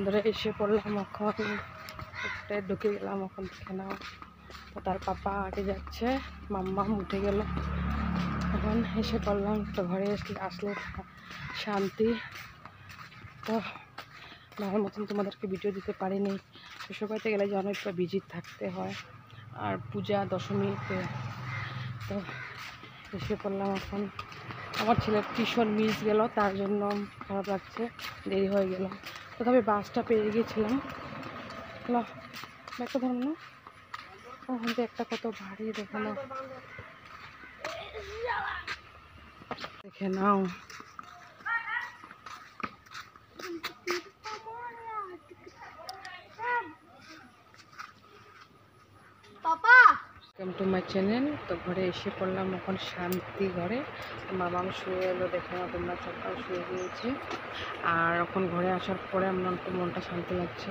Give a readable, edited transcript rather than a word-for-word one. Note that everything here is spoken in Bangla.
বন্ধুরা এসে পড়লাম, এখন একটা ঢুকে গেলাম। এখন দেখে নাও, তো তার পাপা আগে যাচ্ছে, মাম্মা উঠে গেল। এখন এসে পড়লাম, তো ঘরে আসলে শান্তি। তো ভালো মতন তোমাদেরকে ভিডিও দিতে পারিনি। শ্বশুরবাড়িতে গেলে যেন একটু বিজি থাকতে হয়, আর পূজা দশমীতে। তো এসে পড়লাম এখন। আমার ছেলের টিউশন মিস গেল, তার জন্য খারাপ লাগছে, দেরি হয়ে গেল। তথাপি বাসটা পেয়ে গিয়েছিলাম। একটা ধরুন না, ওখান থেকে একটা কত ভারী দেখে নাও, দেখে নাও। Welcome to my channel. তো ঘরে এসে পড়লাম এখন শান্তি ঘরে। মামাম শুয়ে এলো, দেখে না তোমরা, সকাল শুয়ে গিয়েছে। আর এখন ঘরে আসার পরে আমার একটু মনটা শান্তি লাগছে।